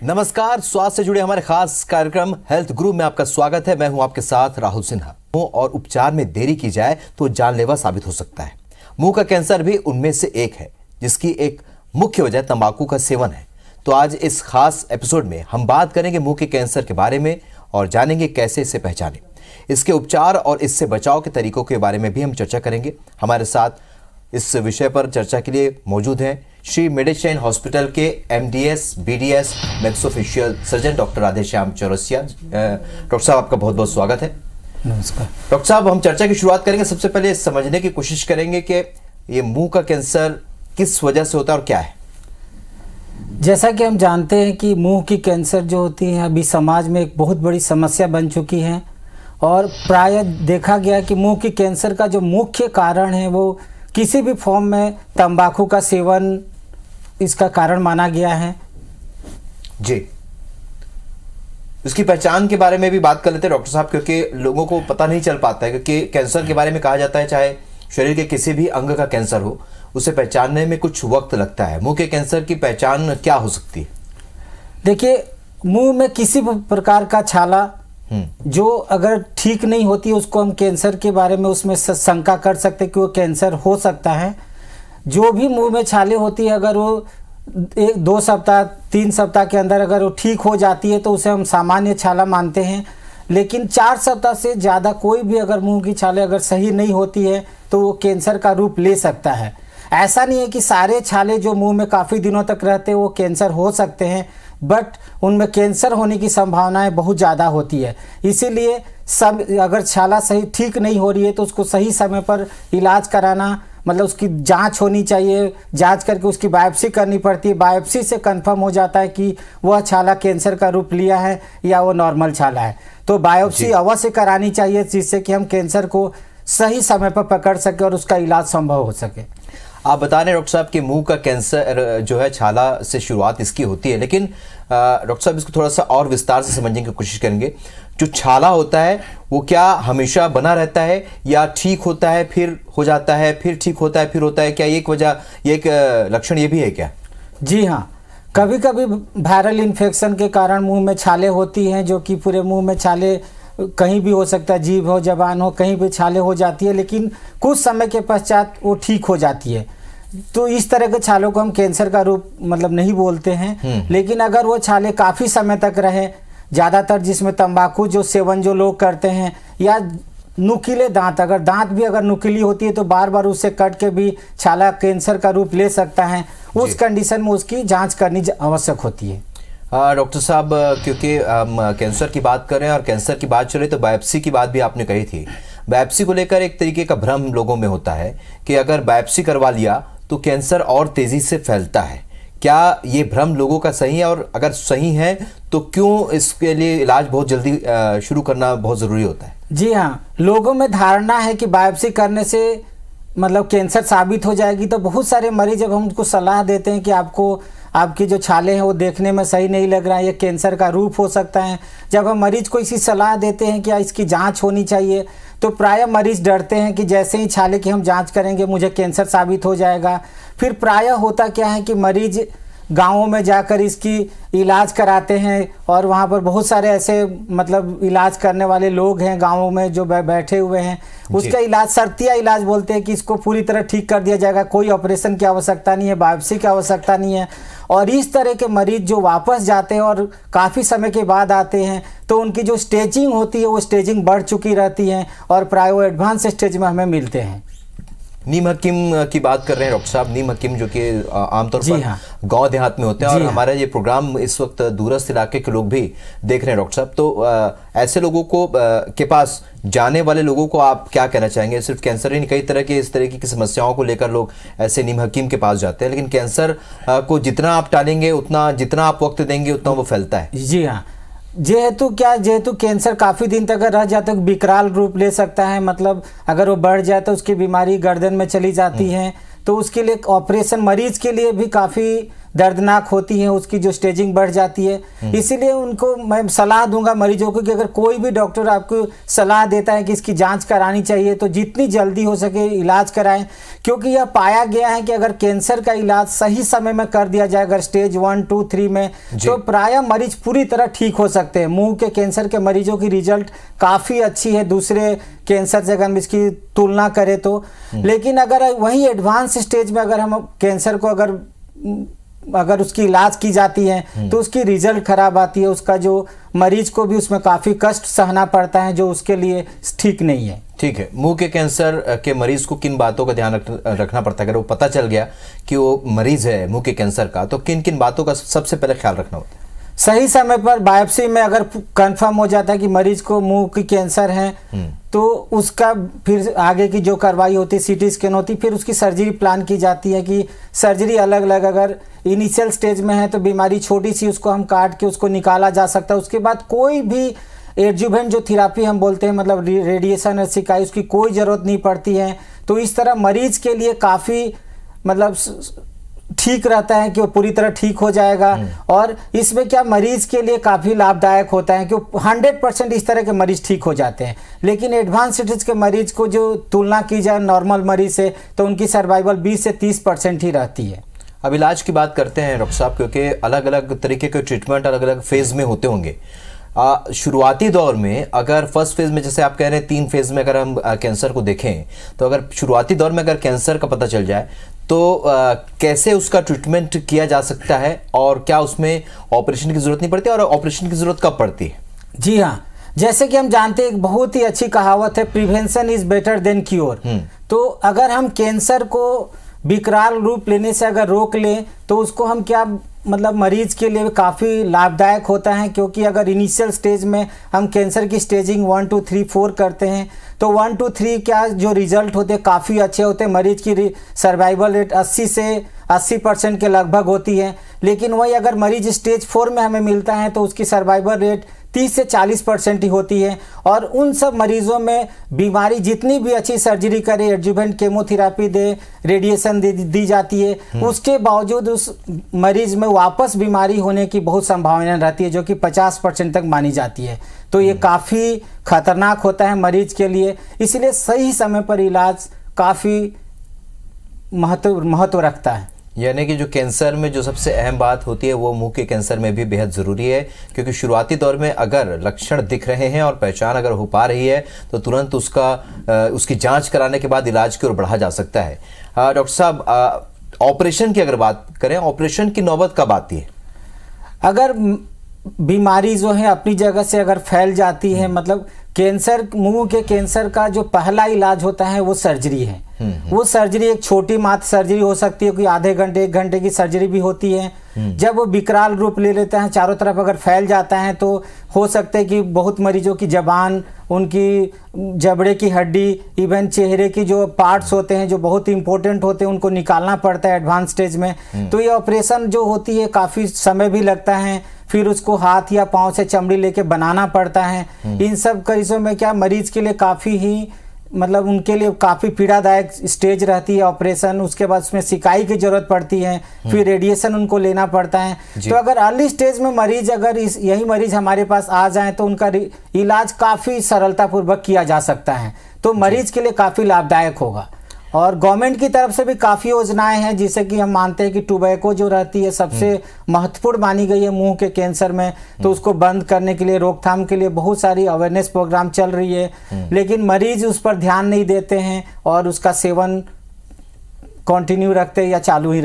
नमस्कार, स्वास्थ्य से जुड़े हमारे खास कार्यक्रम हेल्थ गुरु में आपका स्वागत है। मैं हूं आपके साथ राहुल सिन्हा। और उपचार में देरी की जाए तो जानलेवा साबित हो सकता है। मुंह का कैंसर भी उनमें से एक है, जिसकी एक मुख्य वजह तंबाकू का सेवन है। तो आज इस खास एपिसोड में हम बात करेंगे मुंह के कैंसर के बारे में और जानेंगे कैसे इसे पहचानें, इसके उपचार और इससे बचाव के तरीकों के बारे में भी हम चर्चा करेंगे। हमारे साथ इस विषय पर चर्चा के लिए मौजूद हैं श्री मेडिचाइन हॉस्पिटल के MDS BDS maxillofacial surgeon doctor Radheshyam Chaurasia. Doctor साहब, आपका बहुत बहुत स्वागत है। नमस्कार डॉक्टर साहब, हम चर्चा की शुरुआत करेंगे। सबसे पहले समझने की कोशिश करेंगे कि ये मुंह का कैंसर किस वजह से होता है और क्या है। जैसा कि हम जानते हैं कि मुंह की कैंसर जो होती है अभी समाज में एक बहुत बड़ी समस्या बन चुकी है और प्रायः देखा गया कि मुंह की कैंसर का जो मुख्य कारण है वो किसी भी फॉर्म में तंबाकू का सेवन इसका कारण माना गया है। जी, इसकी पहचान के बारे में भी बात कर लेते हैं डॉक्टर साहब, क्योंकि लोगों को पता नहीं चल पाता है। क्योंकि कैंसर के बारे में कहा जाता है चाहे शरीर के किसी भी अंग का कैंसर हो, उसे पहचानने में कुछ वक्त लगता है। मुंह के कैंसर की पहचान क्या हो सकती है? देखिए, मुंह में किसी भी प्रकार का छाला जो अगर ठीक नहीं होती उसको हम कैंसर के बारे में उसमें शंका कर सकते कि वो कैंसर हो सकता है। जो भी मुंह में छाले होती है अगर वो 1-2 सप्ताह 3 सप्ताह के अंदर अगर वो ठीक हो जाती है तो उसे हम सामान्य छाला मानते हैं। लेकिन 4 सप्ताह से ज़्यादा कोई भी अगर मुंह की छाले अगर सही नहीं होती है तो वो कैंसर का रूप ले सकता है। ऐसा नहीं है कि सारे छाले जो मुंह में काफ़ी दिनों तक रहते हैं वो कैंसर हो सकते हैं, बट उनमें कैंसर होने की संभावनाएं बहुत ज़्यादा होती है। इसीलिए सब अगर छाला सही ठीक नहीं हो रही है तो उसको सही समय पर इलाज कराना, मतलब उसकी जांच होनी चाहिए। जांच करके उसकी बायोप्सी करनी पड़ती है। बायोप्सी से कंफर्म हो जाता है कि वह छाला कैंसर का रूप लिया है या वो नॉर्मल छाला है। तो बायोप्सी अवश्य करानी चाहिए, जिससे कि हम कैंसर को सही समय पर पकड़ सके और उसका इलाज संभव हो सके। आप बता रहे हैं डॉक्टर साहब कि मुंह का कैंसर जो है छाला से शुरुआत इसकी होती है, लेकिन डॉक्टर साहब इसको थोड़ा सा और विस्तार से समझने की कोशिश करेंगे। जो छाला होता है वो क्या हमेशा बना रहता है या ठीक होता है फिर हो जाता है, फिर ठीक होता है फिर होता है? क्या एक वजह, ये एक लक्षण ये भी है क्या? जी हाँ, कभी कभी वायरल इन्फेक्शन के कारण मुंह में छाले होती हैं, जो कि पूरे मुंह में छाले कहीं भी हो सकता है, जीभ हो, जबान हो, कहीं भी छाले हो जाती है, लेकिन कुछ समय के पश्चात वो ठीक हो जाती है। तो इस तरह के छालों को हम कैंसर का रूप मतलब नहीं बोलते हैं। लेकिन अगर वो छाले काफ़ी समय तक रहे, ज़्यादातर जिसमें तंबाकू जो सेवन जो लोग करते हैं या नुकीले दांत, अगर दांत भी अगर नुकीली होती है तो बार बार उससे कट के भी छाला कैंसर का रूप ले सकता है। उस कंडीशन में उसकी जांच करनी आवश्यक होती है। डॉक्टर साहब, क्योंकि हम कैंसर की बात कर रहे हैं और कैंसर की बात चल रही तो बायोप्सी की बात भी आपने कही थी। बायोप्सी को लेकर एक तरीके का भ्रम लोगों में होता है कि अगर बायोप्सी करवा लिया तो कैंसर और तेजी से फैलता है। क्या ये भ्रम लोगों का सही है, और अगर सही है तो क्यों इसके लिए इलाज बहुत जल्दी शुरू करना बहुत ज़रूरी होता है? जी हाँ, लोगों में धारणा है कि बायोप्सी करने से मतलब कैंसर साबित हो जाएगी। तो बहुत सारे मरीज जब हम उनको सलाह देते हैं कि आपको आपकी जो छाले हैं वो देखने में सही नहीं लग रहा है, ये कैंसर का रूप हो सकता है, जब हम मरीज को इसी सलाह देते हैं कि इसकी जांच होनी चाहिए तो प्रायः मरीज डरते हैं कि जैसे ही छाले की हम जांच करेंगे मुझे कैंसर साबित हो जाएगा। फिर प्रायः होता क्या है कि मरीज गाँवों में जाकर इसकी इलाज कराते हैं और वहाँ पर बहुत सारे ऐसे मतलब इलाज करने वाले लोग हैं गाँवों में जो बैठे हुए हैं। उसका इलाज शर्तिया इलाज बोलते हैं कि इसको पूरी तरह ठीक कर दिया जाएगा, कोई ऑपरेशन की आवश्यकता नहीं है, बायोप्सी की आवश्यकता नहीं है। और इस तरह के मरीज जो वापस जाते हैं और काफ़ी समय के बाद आते हैं तो उनकी जो स्टेजिंग होती है वो स्टेजिंग बढ़ चुकी रहती है और प्राय वो एडवांस स्टेज में हमें मिलते हैं। नीम हकीम की बात कर रहे हैं डॉक्टर साहब। नीम हकीम जो कि आमतौर पर गांव देहात में होते हैं और हमारा ये प्रोग्राम इस वक्त दूरस्थ इलाके के लोग भी देख रहे हैं डॉक्टर साहब। तो ऐसे लोगों को के पास जाने वाले लोगों को आप क्या कहना चाहेंगे? सिर्फ कैंसर ही नहीं, कई तरह के इस तरह की समस्याओं को लेकर लोग ऐसे नीम हकीम के पास जाते हैं, लेकिन कैंसर को जितना आप टालेंगे उतना, जितना आप वक्त देंगे उतना वो फैलता है। जी हाँ, जेहेतु कैंसर काफ़ी दिन तक रह जाता है, विकराल रूप ले सकता है। मतलब अगर वो बढ़ जाए तो उसकी बीमारी गर्दन में चली जाती है, तो उसके लिए ऑपरेशन मरीज के लिए भी काफ़ी दर्दनाक होती हैं, उसकी जो स्टेजिंग बढ़ जाती है। इसीलिए उनको मैं सलाह दूंगा मरीजों को कि अगर कोई भी डॉक्टर आपको सलाह देता है कि इसकी जांच करानी चाहिए तो जितनी जल्दी हो सके इलाज कराएं, क्योंकि यह पाया गया है कि अगर कैंसर का इलाज सही समय में कर दिया जाए, अगर स्टेज 1, 2, 3 में, तो प्रायः मरीज पूरी तरह ठीक हो सकते हैं। मुंह के कैंसर के मरीजों की रिजल्ट काफ़ी अच्छी है दूसरे कैंसर से अगर हम इसकी तुलना करें तो। लेकिन अगर वही एडवांस स्टेज में अगर हम कैंसर को अगर उसकी इलाज की जाती है तो उसकी रिजल्ट खराब आती है, उसका जो मरीज को भी उसमें काफ़ी कष्ट सहना पड़ता है जो उसके लिए ठीक नहीं है। ठीक है, मुंह के कैंसर के मरीज को किन बातों का ध्यान रखना पड़ता है? अगर वो पता चल गया कि वो मरीज है मुंह के कैंसर का, तो किन किन बातों का सबसे पहले ख्याल रखना होता है? सही समय पर बायोप्सी में अगर कंफर्म हो जाता है कि मरीज को मुंह की कैंसर है तो उसका फिर आगे की जो कार्रवाई होती है, सीटी स्कैन होती है, फिर उसकी सर्जरी प्लान की जाती है कि सर्जरी अलग अलग, अगर इनिशियल स्टेज में है तो बीमारी छोटी सी, उसको हम काट के उसको निकाला जा सकता है। उसके बाद कोई भी एडजुवेंट जो थेरेपी हम बोलते हैं, मतलब रेडिएशन और सिकाई, उसकी कोई ज़रूरत नहीं पड़ती है। तो इस तरह मरीज के लिए काफ़ी मतलब ठीक रहता है कि वो पूरी तरह ठीक हो जाएगा। और इसमें क्या मरीज के लिए काफ़ी लाभदायक होता है कि 100% इस तरह के मरीज ठीक हो जाते हैं। लेकिन एडवांस स्टेज के मरीज को जो तुलना की जाए नॉर्मल मरीज से, तो उनकी सर्वाइवल 20 से 30% ही रहती है। अब इलाज की बात करते हैं डॉक्टर साहब, क्योंकि अलग अलग तरीके के ट्रीटमेंट अलग अलग फेज में होते होंगे। शुरुआती दौर में अगर फर्स्ट फेज में, जैसे आप कह रहे हैं 3 फेज में अगर हम कैंसर को देखें, तो अगर शुरुआती दौर में अगर कैंसर का पता चल जाए तो कैसे उसका ट्रीटमेंट किया जा सकता है, और क्या उसमें ऑपरेशन की जरूरत नहीं पड़ती, और ऑपरेशन की जरूरत कब पड़ती है? जी हाँ, जैसे कि हम जानते हैं एक बहुत ही अच्छी कहावत है, prevention is better than cure. तो अगर हम कैंसर को विकराल रूप लेने से अगर रोक लें तो उसको हम क्या मतलब मरीज के लिए काफ़ी लाभदायक होता है, क्योंकि अगर इनिशियल स्टेज में हम कैंसर की स्टेजिंग 1, 2, 3, 4 करते हैं तो 1, 2, 3 क्या जो रिजल्ट होते हैं काफ़ी अच्छे होते हैं। मरीज की सर्वाइवल रेट 80 से 80% के लगभग होती है। लेकिन वही अगर मरीज स्टेज 4 में हमें मिलता है तो उसकी सर्वाइवल रेट 30 से 40% ही होती है। और उन सब मरीजों में बीमारी जितनी भी अच्छी सर्जरी करे, एडजुवेंट केमोथेरेपी दे, रेडिएशन दी जाती है, उसके बावजूद उस मरीज में वापस बीमारी होने की बहुत संभावना रहती है, जो कि 50% तक मानी जाती है। तो ये काफ़ी खतरनाक होता है मरीज के लिए। इसलिए सही समय पर इलाज काफ़ी महत्व रखता है। यानी कि जो कैंसर में जो सबसे अहम बात होती है वो मुंह के कैंसर में भी बेहद ज़रूरी है, क्योंकि शुरुआती दौर में अगर लक्षण दिख रहे हैं और पहचान अगर हो पा रही है तो तुरंत उसकी जांच कराने के बाद इलाज की ओर बढ़ा जा सकता है। डॉक्टर साहब, ऑपरेशन की अगर बात करें, ऑपरेशन की नौबत कब आती है? अगर बीमारी जो है अपनी जगह से अगर फैल जाती है, मतलब कैंसर, मुंह के कैंसर का जो पहला इलाज होता है वो सर्जरी है। वो सर्जरी एक छोटी मात्र सर्जरी हो सकती है, कोई आधे घंटे 1 घंटे की सर्जरी भी होती है। जब वो विकराल रूप ले लेते हैं, चारों तरफ अगर फैल जाता है, तो हो सकता है कि बहुत मरीजों की जबान, उनकी जबड़े की हड्डी, इवन चेहरे की जो पार्ट्स होते हैं जो बहुत इंपॉर्टेंट होते हैं, उनको निकालना पड़ता है एडवांस स्टेज में। तो ये ऑपरेशन जो होती है काफ़ी समय भी लगता है, फिर उसको हाथ या पाँव से चमड़ी लेके बनाना पड़ता है। इन सब केसों में क्या मरीज के लिए काफ़ी ही मतलब उनके लिए काफ़ी पीड़ादायक स्टेज रहती है ऑपरेशन। उसके बाद उसमें सिकाई की ज़रूरत पड़ती है, फिर रेडिएशन उनको लेना पड़ता है। तो अगर अर्ली स्टेज में मरीज, अगर यही मरीज हमारे पास आ जाए तो उनका इलाज काफ़ी सरलतापूर्वक किया जा सकता है, तो मरीज के लिए काफ़ी लाभदायक होगा। और गवर्नमेंट की तरफ से भी काफ़ी योजनाएं हैं, जिसे कि हम मानते हैं कि टोबैको जो रहती है सबसे महत्वपूर्ण मानी गई है मुंह के कैंसर में, तो उसको बंद करने के लिए, रोकथाम के लिए बहुत सारी अवेयरनेस प्रोग्राम चल रही है। लेकिन मरीज उस पर ध्यान नहीं देते हैं और उसका सेवन कंटिन्यू रखते हैं या चालू ही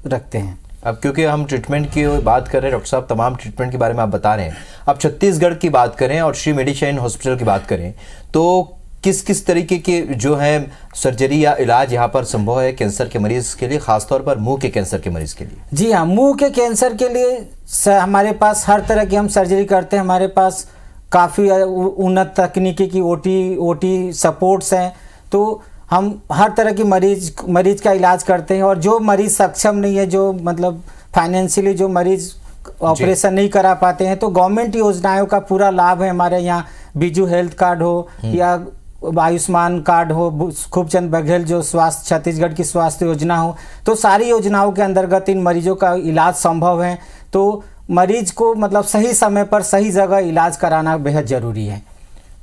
रखते हैं। अब क्योंकि हम ट्रीटमेंट की बात कर रहे हैं डॉक्टर साहब, तमाम ट्रीटमेंट के बारे में आप बता रहे हैं। अब छत्तीसगढ़ की बात करें और श्री मेडिशाइन हॉस्पिटल की बात करें तो किस किस तरीके के जो है सर्जरी या इलाज यहाँ पर संभव है कैंसर के मरीज के लिए, खासतौर पर मुंह के कैंसर के मरीज के लिए? जी हाँ, मुंह के कैंसर के लिए हमारे पास हर तरह की हम सर्जरी करते हैं। हमारे पास काफ़ी उन्नत तकनीकी की ओटी सपोर्ट्स हैं, तो हम हर तरह की मरीज का इलाज करते हैं। और जो मरीज सक्षम नहीं है, जो मतलब फाइनेंशियली जो मरीज ऑपरेशन नहीं करा पाते हैं, तो गवर्नमेंट योजनाओं का पूरा लाभ है हमारे यहाँ। बिजू हेल्थ कार्ड हो या आयुष्मान कार्ड हो, खूबचंद बघेल जो स्वास्थ्य छत्तीसगढ़ की स्वास्थ्य योजना हो, तो सारी योजनाओं के अंतर्गत इन मरीजों का इलाज संभव है। तो मरीज को मतलब सही समय पर सही जगह इलाज कराना बेहद ज़रूरी है।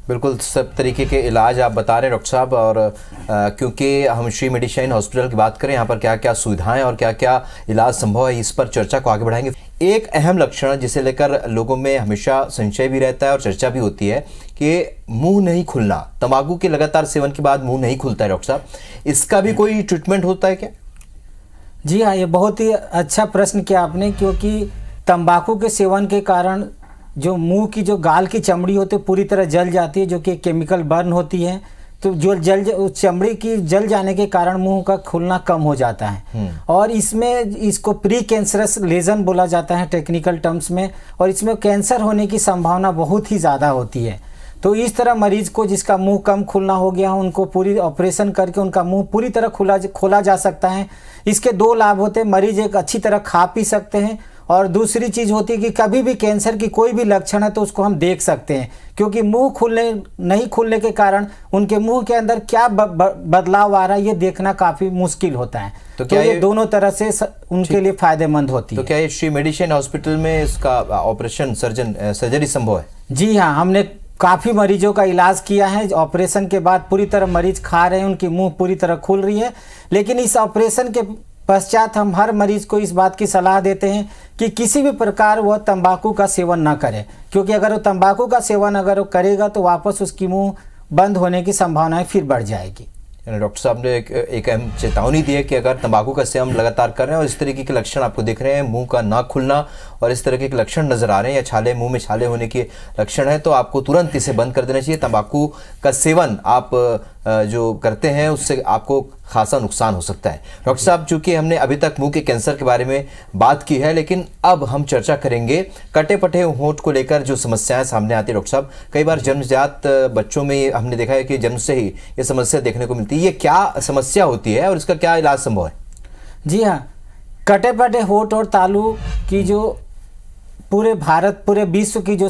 बिल्कुल, सब तरीके के इलाज आप बता रहे हैं डॉक्टर साहब। और क्योंकि हम श्री मेडिशाइन हॉस्पिटल की बात करें, यहाँ पर क्या क्या सुविधाएं और क्या क्या इलाज संभव है, इस पर चर्चा को आगे बढ़ाएंगे। एक अहम लक्षण जिसे लेकर लोगों में हमेशा संशय भी रहता है और चर्चा भी होती है कि मुंह नहीं खुलना। तंबाकू के लगातार सेवन के बाद मुंह नहीं खुलता है डॉक्टर साहब, इसका भी कोई ट्रीटमेंट होता है क्या? जी हाँ, ये बहुत ही अच्छा प्रश्न किया आपने, क्योंकि तंबाकू के सेवन के कारण जो मुंह की जो गाल की चमड़ी होती है पूरी तरह जल जाती है, जो कि केमिकल बर्न होती है। तो जो उस चमड़ी की जल जाने के कारण मुंह का खुलना कम हो जाता है और इसमें इसको प्री कैंसरस लेजन बोला जाता है टेक्निकल टर्म्स में, और इसमें कैंसर होने की संभावना बहुत ही ज़्यादा होती है। तो इस तरह मरीज को जिसका मुंह कम खुलना हो गया हो, उनको पूरी ऑपरेशन करके उनका मुंह पूरी तरह खोला जा सकता है। इसके दो लाभ होते हैं, मरीज एक अच्छी तरह खा पी सकते हैं, और दूसरी चीज़ होती है कि कभी भी कैंसर की कोई भी लक्षण है तो उसको हम देख सकते हैं, क्योंकि मुंह नहीं खुलने के कारण उनके मुंह के अंदर क्या बदलाव आ रहा है ये देखना काफ़ी मुश्किल होता है। तो क्या ये दोनों तरह से उनके लिए फायदेमंद होती है। तो क्या ये श्री मेडिशाइन हॉस्पिटल में इसका ऑपरेशन सर्जरी संभव है? जी हाँ, हमने काफ़ी मरीजों का इलाज किया है। ऑपरेशन के बाद पूरी तरह मरीज खा रहे हैं, उनकी मुंह पूरी तरह खुल रही है। लेकिन इस ऑपरेशन के पश्चात हम हर मरीज को इस बात की सलाह देते हैं कि किसी भी प्रकार वह तंबाकू का सेवन ना करे, क्योंकि अगर वो तंबाकू का सेवन अगर वो करेगा तो वापस उसकी मुंह बंद होने की संभावनाएं फिर बढ़ जाएगी। डॉक्टर साहब ने एक अहम चेतावनी दी है कि अगर तंबाकू का सेवन लगातार कर रहे हैं और इस तरीके के लक्षण आपको दिख रहे हैं, मुंह का ना खुलना और इस तरह के लक्षण नजर आ रहे हैं, या छाले मुंह में छाले होने के लक्षण है, तो आपको तुरंत इसे बंद कर देना चाहिए। तंबाकू का सेवन आप जो करते हैं उससे आपको खासा नुकसान हो सकता है। डॉक्टर साहब, चूंकि हमने अभी तक मुंह के कैंसर के बारे में बात की है, लेकिन अब हम चर्चा करेंगे कटे पटे होंठ को लेकर जो समस्याएं सामने आती है। डॉक्टर साहब, कई बार जन्मजात बच्चों में हमने देखा है कि जन्म से ही ये समस्या देखने को मिलती है। ये क्या समस्या होती है और इसका क्या इलाज संभव है? जी हाँ, कटे पटे होंठ और तालू की जो पूरे भारत पूरे विश्व की जो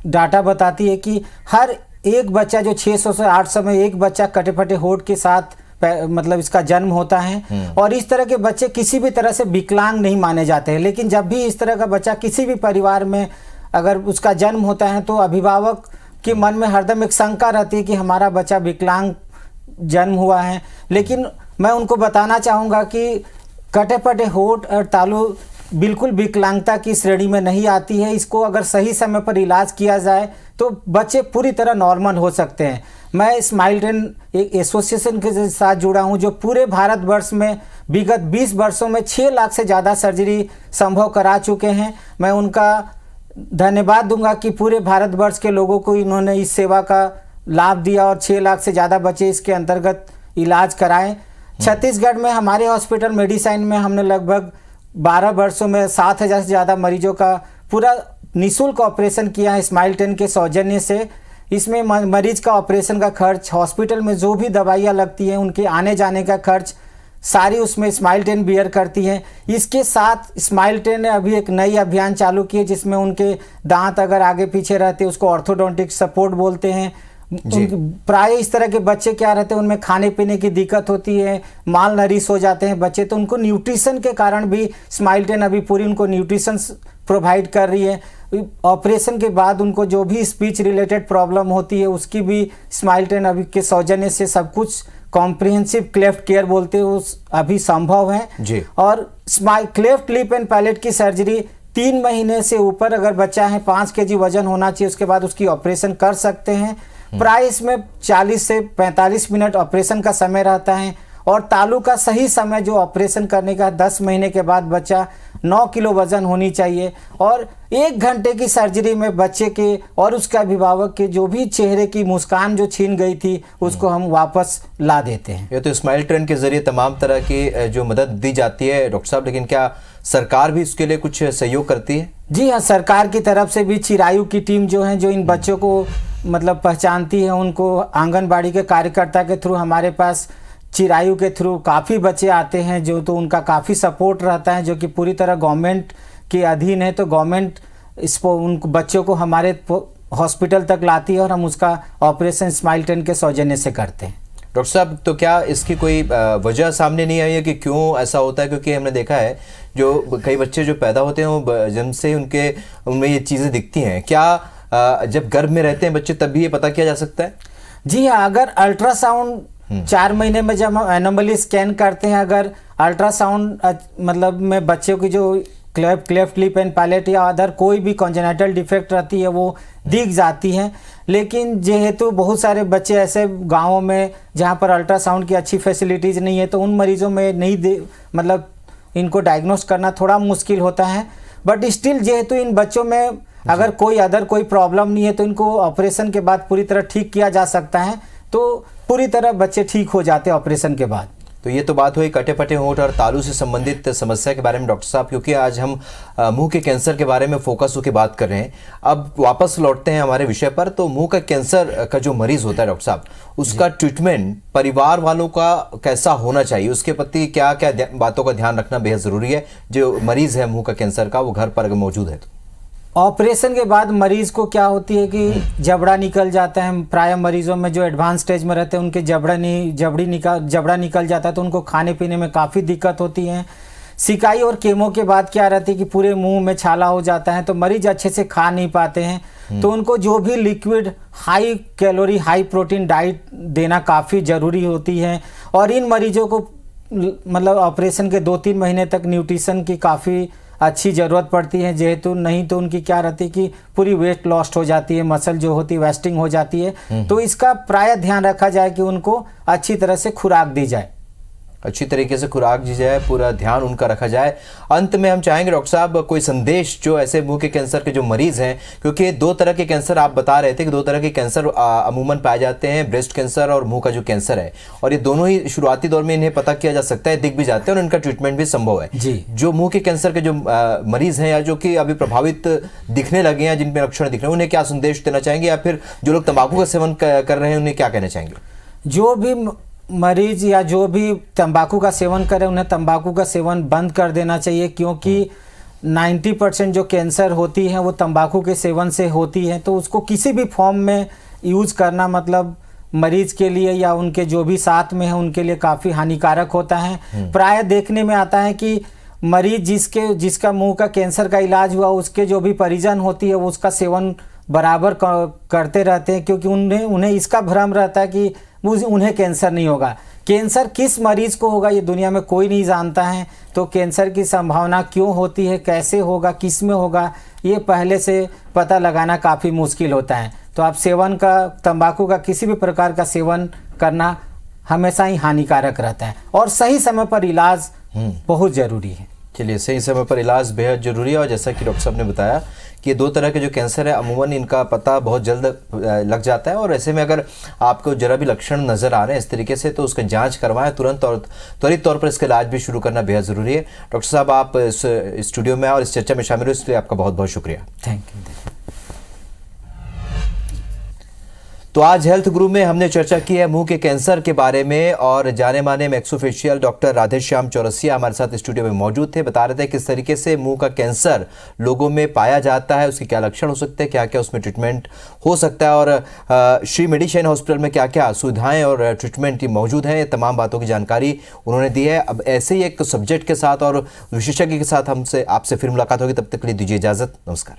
डाटा बताती है कि हर एक बच्चा जो 600 से 800 में एक बच्चा कटे फटे होंठ के साथ मतलब इसका जन्म होता है। और इस तरह के बच्चे किसी भी तरह से विकलांग नहीं माने जाते हैं। लेकिन जब भी इस तरह का बच्चा किसी भी परिवार में अगर उसका जन्म होता है तो अभिभावक के मन में हरदम एक शंका रहती है कि हमारा बच्चा विकलांग जन्म हुआ है। लेकिन मैं उनको बताना चाहूँगा कि कटे फटे होंठ और तालू बिल्कुल विकलांगता की श्रेणी में नहीं आती है। इसको अगर सही समय पर इलाज किया जाए तो बच्चे पूरी तरह नॉर्मल हो सकते हैं। मैं स्माइल ट्रेन एक एसोसिएशन के साथ जुड़ा हूं जो पूरे भारतवर्ष में विगत 20 वर्षों में 6 लाख से ज़्यादा सर्जरी संभव करा चुके हैं। मैं उनका धन्यवाद दूंगा कि पूरे भारतवर्ष के लोगों को इन्होंने इस सेवा का लाभ दिया और 6 लाख से ज़्यादा बच्चे इसके अंतर्गत इलाज कराएं। छत्तीसगढ़ में हमारे हॉस्पिटल मेडिसाइन में हमने लगभग 12 वर्षों में 7,000 से ज़्यादा मरीजों का पूरा निःशुल्क ऑपरेशन किया है स्माइल ट्रेन के सौजन्य से। इसमें मरीज का ऑपरेशन का खर्च, हॉस्पिटल में जो भी दवाइयाँ लगती हैं उनके आने जाने का खर्च सारी उसमें स्माइल ट्रेन बियर करती है। इसके साथ स्माइल ट्रेन ने अभी एक नई अभियान चालू की है जिसमें उनके दांत अगर आगे पीछे रहते हैं उसको ऑर्थोडोंटिक सपोर्ट बोलते हैं। प्राय इस तरह के बच्चे क्या रहते हैं उनमें खाने पीने की दिक्कत होती है, माल नरिश हो जाते हैं बच्चे, तो उनको न्यूट्रिशन के कारण भी स्माइल ट्रेन अभी पूरी उनको न्यूट्रिशन प्रोवाइड कर रही है। ऑपरेशन के बाद उनको जो भी स्पीच रिलेटेड प्रॉब्लम होती है उसकी भी स्माइल ट्रेन अभी के सौजन्य से सब कुछ कॉम्प्रिहेंसिव क्लेफ्ट केयर बोलते हैं उस अभी संभव है जी। और क्लेफ्ट लिप एंड पैलेट की सर्जरी 3 महीने से ऊपर अगर बच्चा है 5 kg वजन होना चाहिए, उसके बाद उसकी ऑपरेशन कर सकते हैं। प्राय इसमें 40 से 45 मिनट ऑपरेशन का समय रहता है और तालू का सही समय जो ऑपरेशन करने का 10 महीने के बाद बच्चा 9 किलो वजन होनी चाहिए और 1 घंटे की सर्जरी में बच्चे के और उसके अभिभावक के जो भी चेहरे की मुस्कान जो छीन गई थी उसको हम वापस ला देते हैं। ये तो स्माइल ट्रेन के जरिए तमाम तरह की जो मदद दी जाती है डॉक्टर साहब, लेकिन क्या सरकार भी इसके लिए कुछ सहयोग करती है? जी हाँ, सरकार की तरफ से भी चिरायु की टीम जो है जो इन बच्चों को मतलब पहचानती है, उनको आंगनबाड़ी के कार्यकर्ता के थ्रू हमारे पास चिरायु के थ्रू काफ़ी बच्चे आते हैं जो तो उनका काफ़ी सपोर्ट रहता है जो कि पूरी तरह गवर्नमेंट के अधीन है। तो गवर्नमेंट इसको उन बच्चों को हमारे हॉस्पिटल तक लाती है और हम उसका ऑपरेशन स्माइल 10 के सौजन्य से करते हैं। डॉक्टर साहब, तो क्या इसकी कोई वजह सामने नहीं आई है कि क्यों ऐसा होता है? क्योंकि हमने देखा है जो कई बच्चे जो पैदा होते हैं वो जन्म से उनमें ये चीज़ें दिखती हैं। क्या जब गर्भ में रहते हैं बच्चे तब भी ये पता किया जा सकता है? जी हाँ, अगर अल्ट्रासाउंड 4 महीने में जब हम एनोमली स्कैन करते हैं, अगर अल्ट्रासाउंड मतलब में बच्चे की जो क्लेफ्ट लिप एंड पैलेट या अदर कोई भी कॉन्जेनिटल डिफेक्ट रहती है वो दिख जाती हैं। लेकिन जेहेतु बहुत सारे बच्चे ऐसे गाँवों में जहाँ पर अल्ट्रासाउंड की अच्छी फैसिलिटीज़ नहीं है, तो उन मरीजों में मतलब इनको डायग्नोस करना थोड़ा मुश्किल होता है। बट स्टिल जेहेतु इन बच्चों में अगर कोई प्रॉब्लम नहीं है तो इनको ऑपरेशन के बाद पूरी तरह ठीक किया जा सकता है, तो पूरी तरह बच्चे ठीक हो जाते हैं ऑपरेशन के बाद। तो ये तो बात हुई कटे पटे होंठ और तालू से संबंधित समस्या के बारे में डॉक्टर साहब, क्योंकि आज हम मुंह के कैंसर के बारे में फोकस होकर बात कर रहे हैं। अब वापस लौटते हैं हमारे विषय पर। तो मुंह का कैंसर का जो मरीज होता है डॉक्टर साहब, उसका ट्रीटमेंट परिवार वालों का कैसा होना चाहिए? उसके प्रति क्या क्या बातों का ध्यान रखना बेहद जरूरी है? जो मरीज है मुंह का कैंसर का, वो घर पर अगर मौजूद है तो ऑपरेशन के बाद मरीज को क्या होती है कि जबड़ा निकल जाता है। प्राय मरीजों में जो एडवांस स्टेज में रहते हैं उनके जबड़ा निकल जाता है, तो उनको खाने पीने में काफ़ी दिक्कत होती है। सिकाई और केमो के बाद क्या रहती है कि पूरे मुंह में छाला हो जाता है, तो मरीज अच्छे से खा नहीं पाते हैं। तो उनको जो भी liquid high calorie high protein diet देना काफ़ी ज़रूरी होती है। और इन मरीजों को मतलब ऑपरेशन के 2-3 महीने तक न्यूट्रिशन की काफ़ी अच्छी ज़रूरत पड़ती है, जेहेतु नहीं तो उनकी क्या रहती है कि पूरी वेट लॉस्ट हो जाती है, मसल जो होती है वेस्टिंग हो जाती है। तो इसका प्राय ध्यान रखा जाए कि उनको अच्छी तरह से खुराक दी जाए, अच्छी तरीके से खुराक दी जाए, पूरा ध्यान उनका रखा जाए। अंत में हम चाहेंगे डॉक्टर साहब कोई संदेश जो ऐसे मुंह के कैंसर के जो मरीज हैं, क्योंकि 2 तरह के कैंसर आप बता रहे थे कि 2 तरह के कैंसर अमूमन पाए जाते हैं, ब्रेस्ट कैंसर और मुंह का जो कैंसर है, और ये दोनों ही शुरुआती दौर में इन्हें पता किया जा सकता है, दिख भी जाते हैं और इनका ट्रीटमेंट भी संभव है जी। जो मुंह के कैंसर के जो मरीज हैं या जो कि अभी प्रभावित दिखने लगे हैं, जिनमें लक्षण दिख रहे हैं, उन्हें क्या संदेश देना चाहेंगे? या फिर जो लोग तंबाकू का सेवन कर रहे हैं उन्हें क्या कहना चाहेंगे? जो भी मरीज या जो भी तंबाकू का सेवन करे उन्हें तंबाकू का सेवन बंद कर देना चाहिए, क्योंकि 90% जो कैंसर होती है वो तंबाकू के सेवन से होती है। तो उसको किसी भी फॉर्म में यूज करना मतलब मरीज के लिए या उनके जो भी साथ में है उनके लिए काफ़ी हानिकारक होता है। प्राय देखने में आता है कि मरीज जिसका मुंह का कैंसर का इलाज हुआ उसके जो भी परिजन होती है वो उसका सेवन बराबर करते रहते हैं, क्योंकि उन्हें इसका भ्रम रहता है कि उन्हें कैंसर नहीं होगा। कैंसर किस मरीज को होगा ये दुनिया में कोई नहीं जानता है। तो कैंसर की संभावना क्यों होती है, कैसे होगा, किस में होगा, ये पहले से पता लगाना काफ़ी मुश्किल होता है। तो आप तंबाकू का किसी भी प्रकार का सेवन करना हमेशा ही हानिकारक रहता है, और सही समय पर इलाज बहुत ज़रूरी है। चलिए, सही समय पर इलाज बेहद जरूरी है। और जैसा कि डॉक्टर साहब ने बताया कि 2 तरह के जो कैंसर है अमूमन इनका पता बहुत जल्द लग जाता है, और ऐसे में अगर आपको जरा भी लक्षण नजर आ रहे हैं इस तरीके से तो उसका जांच करवाएं तुरंत, और त्वरित तौर पर इसका इलाज भी शुरू करना बेहद जरूरी है। डॉक्टर साहब, आप इस स्टूडियो में और इस चर्चा में शामिल हुए इसलिए आपका बहुत बहुत शुक्रिया। Thank you. तो आज हेल्थ गुरु में हमने चर्चा की है मुंह के कैंसर के बारे में, और जाने माने मैक्सोफेशियल डॉक्टर राधेश्याम चौरसिया हमारे साथ स्टूडियो में मौजूद थे। बता रहे थे किस तरीके से मुंह का कैंसर लोगों में पाया जाता है, उसके क्या लक्षण हो सकते हैं, क्या क्या उसमें ट्रीटमेंट हो सकता है, और श्री मेडिशाइन हॉस्पिटल में क्या क्या सुविधाएं और ट्रीटमेंट मौजूद हैं, तमाम बातों की जानकारी उन्होंने दी है। अब ऐसे ही एक सब्जेक्ट के साथ और विशेषज्ञ के साथ आपसे फिर मुलाकात होगी, तब तक के लिए दीजिए इजाजत। नमस्कार।